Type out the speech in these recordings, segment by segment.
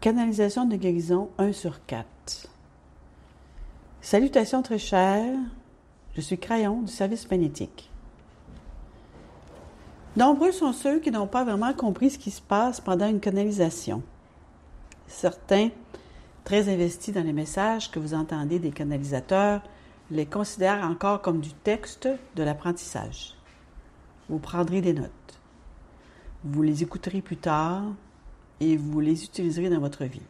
Canalisation de guérison 1/4. Salutations très chères, je suis Crayon du service magnétique. Nombreux sont ceux qui n'ont pas vraiment compris ce qui se passe pendant une canalisation. Certains, très investis dans les messages que vous entendez des canalisateurs, les considèrent encore comme du texte de l'apprentissage. Vous prendrez des notes. Vous les écouterez plus tard et vous les utiliserez dans votre vie.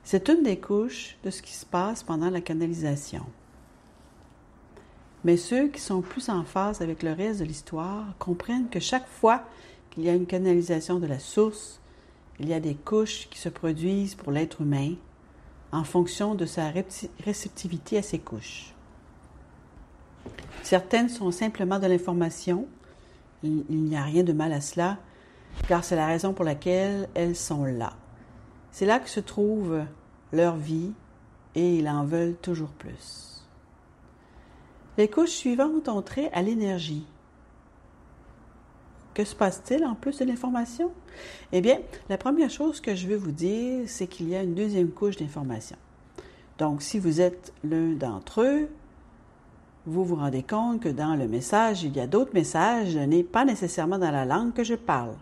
C'est une des couches de ce qui se passe pendant la canalisation. Mais ceux qui sont plus en phase avec le reste de l'histoire comprennent que chaque fois qu'il y a une canalisation de la source, il y a des couches qui se produisent pour l'être humain en fonction de sa réceptivité à ces couches. Certaines sont simplement de l'information. Il n'y a rien de mal à cela, car c'est la raison pour laquelle elles sont là. C'est là que se trouve leur vie et ils en veulent toujours plus. Les couches suivantes ont trait à l'énergie. Que se passe-t-il en plus de l'information? Eh bien, la première chose que je veux vous dire, c'est qu'il y a une deuxième couche d'information. Donc, si vous êtes l'un d'entre eux, vous vous rendez compte que dans le message, il y a d'autres messages donnés pas nécessairement dans la langue que je parle.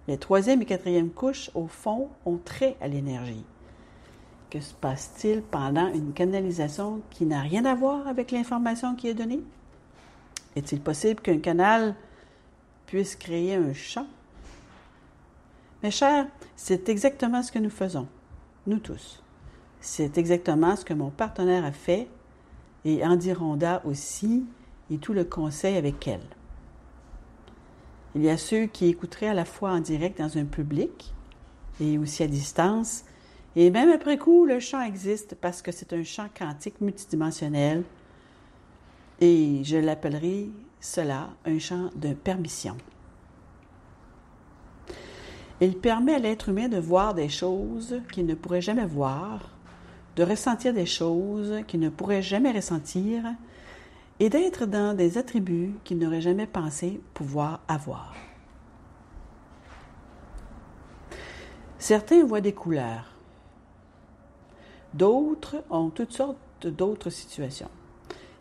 Les troisième et quatrième couches, au fond, ont trait à l'énergie. Que se passe-t-il pendant une canalisation qui n'a rien à voir avec l'information qui est donnée? Est-il possible qu'un canal puisse créer un champ? Mes chers, c'est exactement ce que nous faisons, nous tous. C'est exactement ce que mon partenaire a fait et Andy Ronda aussi, et tout le conseil avec elle. Il y a ceux qui écouteraient à la fois en direct dans un public et aussi à distance, et même après coup, le champ existe parce que c'est un champ quantique multidimensionnel et je l'appellerai cela un champ de permission. Il permet à l'être humain de voir des choses qu'il ne pourrait jamais voir, de ressentir des choses qu'il ne pourrait jamais ressentir et d'être dans des attributs qu'il n'aurait jamais pensé pouvoir avoir. Certains voient des couleurs. D'autres ont toutes sortes d'autres situations.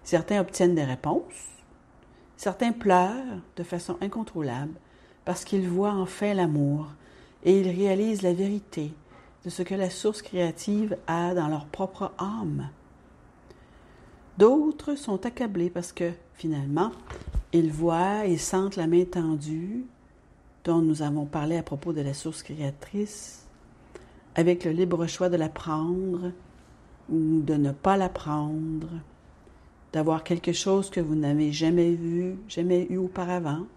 Certains obtiennent des réponses. Certains pleurent de façon incontrôlable parce qu'ils voient enfin l'amour et ils réalisent la vérité de ce que la source créative a dans leur propre âme. D'autres sont accablés parce que, finalement, ils voient et sentent la main tendue dont nous avons parlé à propos de la source créatrice, avec le libre choix de la prendre ou de ne pas la prendre, d'avoir quelque chose que vous n'avez jamais vu, jamais eu auparavant.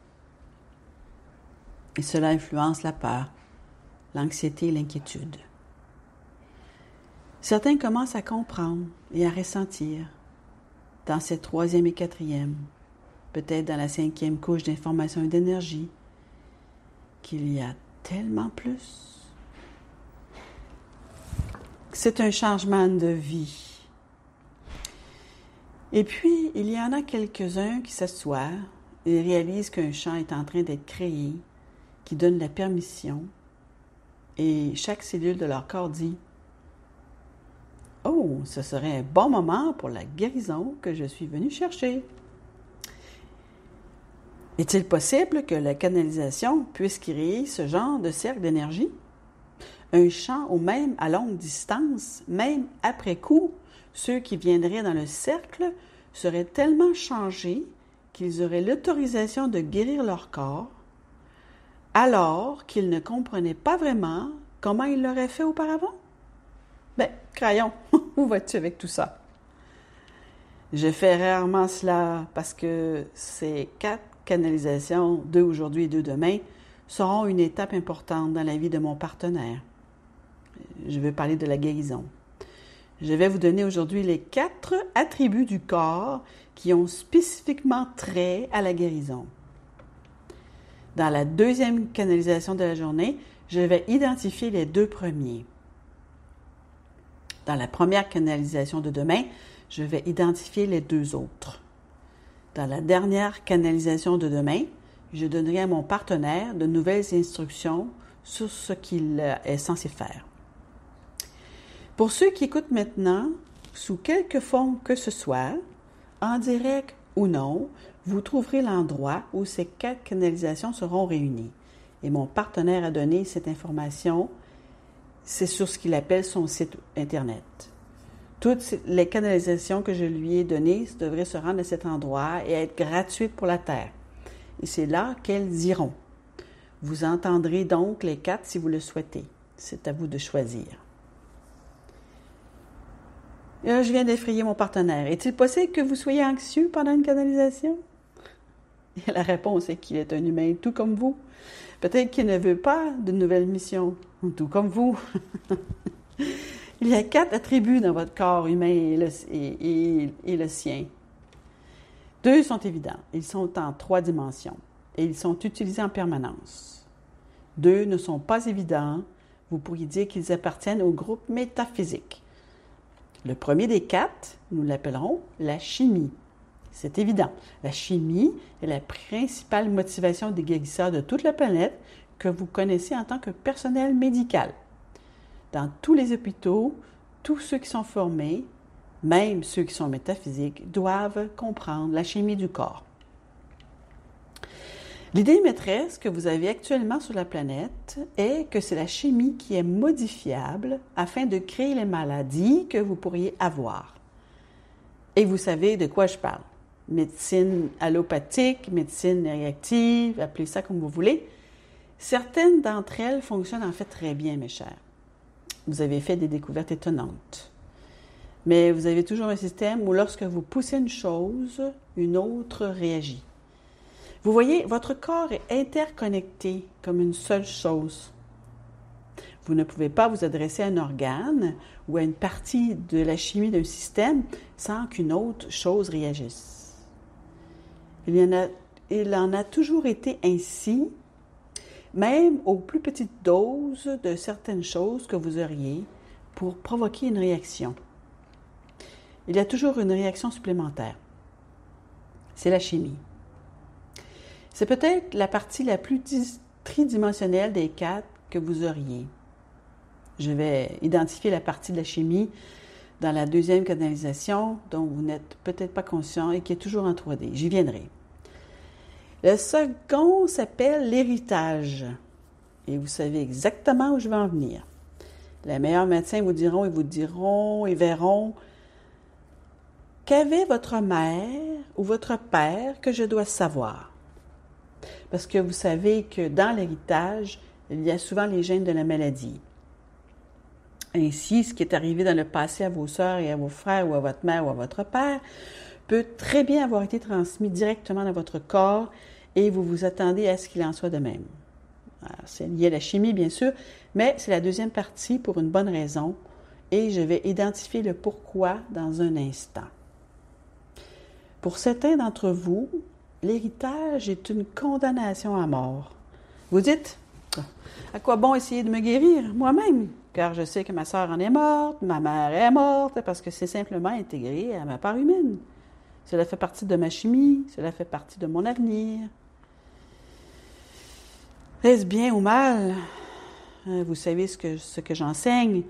Et cela influence la peur, l'anxiété et l'inquiétude. Certains commencent à comprendre et à ressentir dans cette troisième et quatrième, peut-être dans la cinquième couche d'information et d'énergie, qu'il y a tellement plus. C'est un changement de vie. Et puis, il y en a quelques-uns qui s'assoient et réalisent qu'un champ est en train d'être créé, qui donne la permission, et chaque cellule de leur corps dit « Oh, ce serait un bon moment pour la guérison que je suis venu chercher. » Est-il possible que la canalisation puisse créer ce genre de cercle d'énergie? Un champ ou même à longue distance, même après coup, ceux qui viendraient dans le cercle seraient tellement changés qu'ils auraient l'autorisation de guérir leur corps, alors qu'ils ne comprenaient pas vraiment comment ils l'auraient fait auparavant? Ben, Crayon, où vas-tu avec tout ça? Je fais rarement cela parce que ces 4 canalisations, 2 aujourd'hui et 2 demain, seront une étape importante dans la vie de mon partenaire. Je vais parler de la guérison. Je vais vous donner aujourd'hui les 4 attributs du corps qui ont spécifiquement trait à la guérison. Dans la deuxième canalisation de la journée, je vais identifier les 2 premiers. Dans la première canalisation de demain, je vais identifier les 2 autres. Dans la dernière canalisation de demain, je donnerai à mon partenaire de nouvelles instructions sur ce qu'il est censé faire. Pour ceux qui écoutent maintenant, sous quelque forme que ce soit, en direct ou non, vous trouverez l'endroit où ces 4 canalisations seront réunies. Et mon partenaire a donné cette information, c'est sur ce qu'il appelle son site Internet. Toutes les canalisations que je lui ai données devraient se rendre à cet endroit et être gratuites pour la Terre. Et c'est là qu'elles iront. Vous entendrez donc les 4 si vous le souhaitez. C'est à vous de choisir. Et là, je viens d'effrayer mon partenaire. Est-il possible que vous soyez anxieux pendant une canalisation? Et la réponse est qu'il est un humain tout comme vous. Peut-être qu'il ne veut pas de nouvelle mission, tout comme vous. Il y a 4 attributs dans votre corps humain et le sien. 2 sont évidents. Ils sont en 3 dimensions et ils sont utilisés en permanence. 2 ne sont pas évidents. Vous pourriez dire qu'ils appartiennent au groupe métaphysique. Le premier des 4, nous l'appellerons la chimie. C'est évident. La chimie est la principale motivation des guérisseurs de toute la planète que vous connaissez en tant que personnel médical. Dans tous les hôpitaux, tous ceux qui sont formés, même ceux qui sont métaphysiques, doivent comprendre la chimie du corps. L'idée maîtresse que vous avez actuellement sur la planète est que c'est la chimie qui est modifiable afin de créer les maladies que vous pourriez avoir. Et vous savez de quoi je parle. Médecine allopathique, médecine réactive, appelez ça comme vous voulez. Certaines d'entre elles fonctionnent en fait très bien, mes chers. Vous avez fait des découvertes étonnantes. Mais vous avez toujours un système où lorsque vous poussez une chose, une autre réagit. Vous voyez, votre corps est interconnecté comme une seule chose. Vous ne pouvez pas vous adresser à un organe ou à une partie de la chimie d'un système sans qu'une autre chose réagisse. Il en a toujours été ainsi, même aux plus petites doses de certaines choses que vous auriez pour provoquer une réaction. Il y a toujours une réaction supplémentaire. C'est la chimie. C'est peut-être la partie la plus tridimensionnelle des 4 que vous auriez. Je vais identifier la partie de la chimie dans la 2e canalisation dont vous n'êtes peut-être pas conscient et qui est toujours en 3D. J'y viendrai. Le second s'appelle l'héritage. Et vous savez exactement où je vais en venir. Les meilleurs médecins vous diront et verront qu'avait votre mère ou votre père que je dois savoir. Parce que vous savez que dans l'héritage, il y a souvent les gènes de la maladie. Ainsi, ce qui est arrivé dans le passé à vos sœurs et à vos frères ou à votre mère ou à votre père peut très bien avoir été transmis directement dans votre corps et vous vous attendez à ce qu'il en soit de même. Alors, c'est lié à la chimie, bien sûr, mais c'est la 2e partie pour une bonne raison et je vais identifier le pourquoi dans un instant. Pour certains d'entre vous, l'héritage est une condamnation à mort. Vous dites, à quoi bon essayer de me guérir moi-même? Car je sais que ma sœur en est morte, ma mère est morte, parce que c'est simplement intégré à ma part humaine. Cela fait partie de ma chimie, cela fait partie de mon avenir. Est-ce bien ou mal? Vous savez ce que j'enseigne,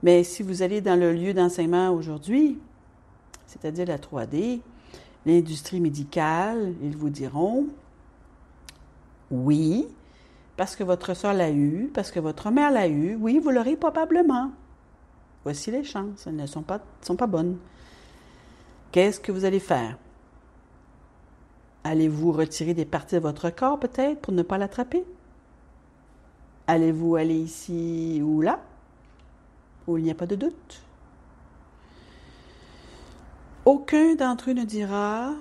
mais si vous allez dans le lieu d'enseignement aujourd'hui, c'est-à-dire la 3D, l'industrie médicale, ils vous diront oui, parce que votre soeur l'a eu, parce que votre mère l'a eu, oui, vous l'aurez probablement. Voici les chances, elles ne sont pas bonnes. Qu'est-ce que vous allez faire? Allez-vous retirer des parties de votre corps peut-être pour ne pas l'attraper? Allez-vous aller ici ou là, où il n'y a pas de doute? Aucun d'entre eux ne dira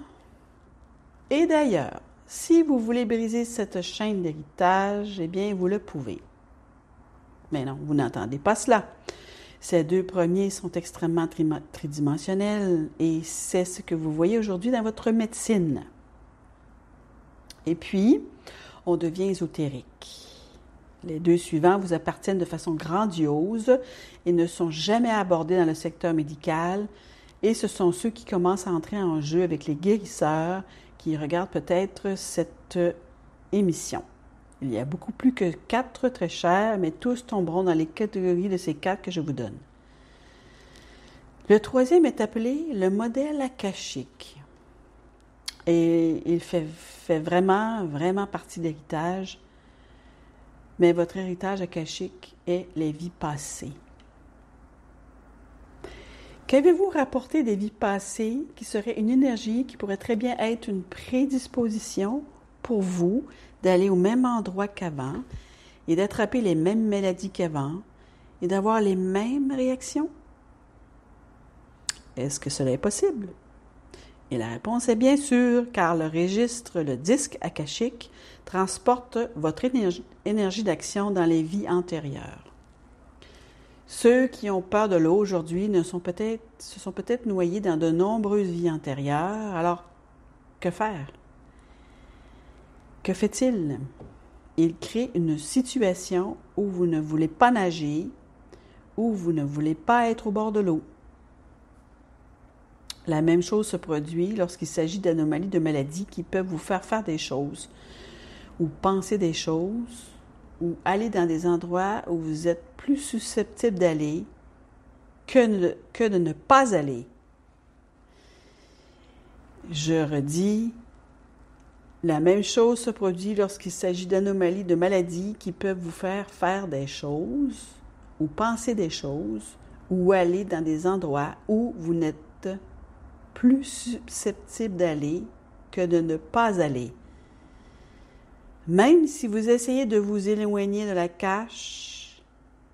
« Et d'ailleurs, si vous voulez briser cette chaîne d'héritage, eh bien, vous le pouvez. » Mais non, vous n'entendez pas cela. Ces 2 premiers sont extrêmement tridimensionnels et c'est ce que vous voyez aujourd'hui dans votre médecine. Et puis, on devient ésotérique. Les 2 suivants vous appartiennent de façon grandiose et ne sont jamais abordés dans le secteur médical. Et ce sont ceux qui commencent à entrer en jeu avec les guérisseurs qui regardent peut-être cette émission. Il y a beaucoup plus que 4 très chers, mais tous tomberont dans les catégories de ces 4 que je vous donne. Le troisième est appelé le modèle akashique. Et il fait vraiment, vraiment partie de l'héritage. Mais votre héritage akashique est les vies passées. Qu'avez-vous rapporté des vies passées qui serait une énergie qui pourrait très bien être une prédisposition pour vous d'aller au même endroit qu'avant et d'attraper les mêmes maladies qu'avant et d'avoir les mêmes réactions? Est-ce que cela est possible? Et la réponse est bien sûr, car le registre, le disque akashique, transporte votre énergie d'action dans les vies antérieures. Ceux qui ont peur de l'eau aujourd'hui se sont peut-être noyés dans de nombreuses vies antérieures. Alors, que faire? Que fait-il? Il crée une situation où vous ne voulez pas nager, où vous ne voulez pas être au bord de l'eau. La même chose se produit lorsqu'il s'agit d'anomalies de maladies qui peuvent vous faire des choses, ou penser des choses, ou aller dans des endroits où vous êtes plus susceptible d'aller que de ne pas aller. Je redis, la même chose se produit lorsqu'il s'agit d'anomalies de maladies qui peuvent vous faire des choses, ou penser des choses, ou aller dans des endroits où vous n'êtes plus susceptible d'aller que de ne pas aller. Même si vous essayez de vous éloigner de la cache,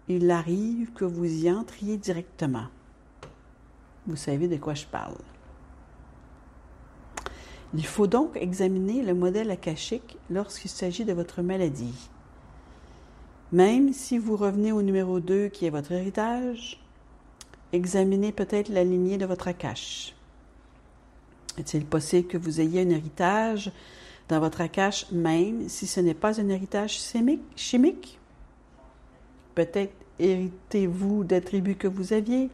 il arrive que vous y entriez directement. Vous savez de quoi je parle. Il faut donc examiner le modèle akashique lorsqu'il s'agit de votre maladie. Même si vous revenez au numéro 2 qui est votre héritage, examinez peut-être la lignée de votre akash. Est-il possible que vous ayez un héritage dans votre akash, même si ce n'est pas un héritage chimique? Peut-être héritez-vous d'attributs que vous aviez?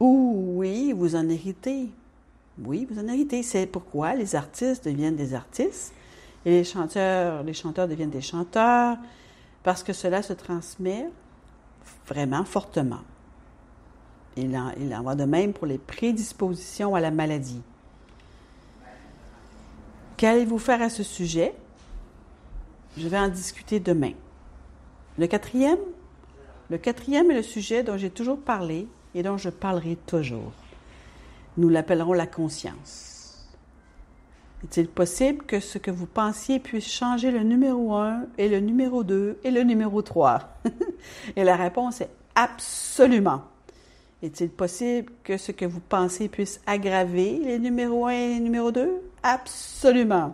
Ou oui, vous en héritez. Oui, vous en héritez. C'est pourquoi les artistes deviennent des artistes et les chanteurs deviennent des chanteurs, parce que cela se transmet vraiment fortement. Il en va de même pour les prédispositions à la maladie. Qu'allez-vous faire à ce sujet? Je vais en discuter demain. Le quatrième est le sujet dont j'ai toujours parlé et dont je parlerai toujours. Nous l'appellerons la conscience. Est-il possible que ce que vous pensiez puisse changer le numéro 1 et le numéro 2 et le numéro 3? Et la réponse est absolument. Est-il possible que ce que vous pensez puisse aggraver les numéros 1 et les numéros 2? Absolument.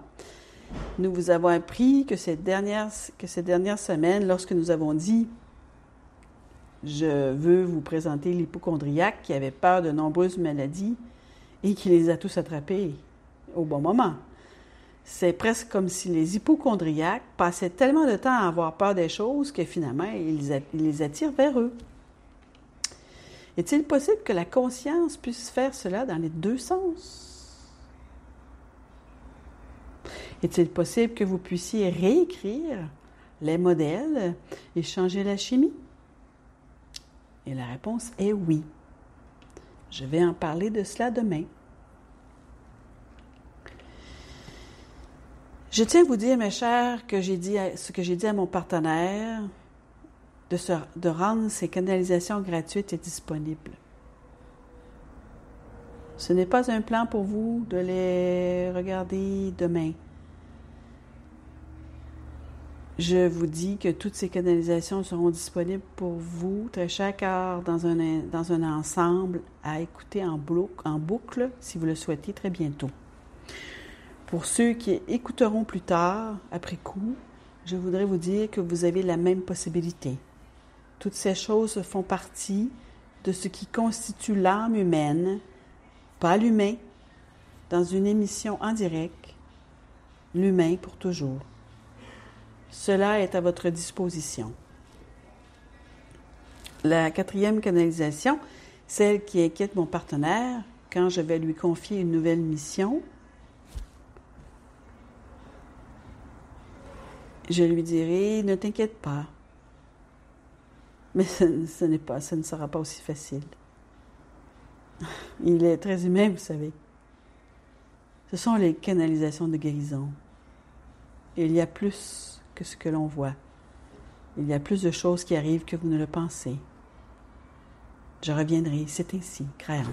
Nous vous avons appris que ces dernières semaines, lorsque nous avons dit « Je veux vous présenter l'hypochondriaque qui avait peur de nombreuses maladies et qui les a tous attrapés au bon moment ». C'est presque comme si les hypochondriaques passaient tellement de temps à avoir peur des choses que finalement, ils les attirent vers eux. Est-il possible que la conscience puisse faire cela dans les deux sens? Est-il possible que vous puissiez réécrire les modèles et changer la chimie? Et la réponse est oui. Je vais en parler de cela demain. Je tiens à vous dire, mes chers, ce que j'ai dit à mon partenaire, de rendre ces canalisations gratuites et disponibles. Ce n'est pas un plan pour vous de les regarder demain. Je vous dis que toutes ces canalisations seront disponibles pour vous, très chaque heure, dans un ensemble, à écouter en boucle, si vous le souhaitez, très bientôt. Pour ceux qui écouteront plus tard, après coup, je voudrais vous dire que vous avez la même possibilité. Toutes ces choses font partie de ce qui constitue l'âme humaine, pas l'humain, dans une émission en direct, l'humain pour toujours. Cela est à votre disposition. La quatrième canalisation, celle qui inquiète mon partenaire, quand je vais lui confier une nouvelle mission, je lui dirai, ne t'inquiète pas. Mais ce ne sera pas aussi facile. Il est très humain, vous savez. Ce sont les canalisations de guérison. Il y a plus que ce que l'on voit. Il y a plus de choses qui arrivent que vous ne le pensez. Je reviendrai, c'est ainsi, créant.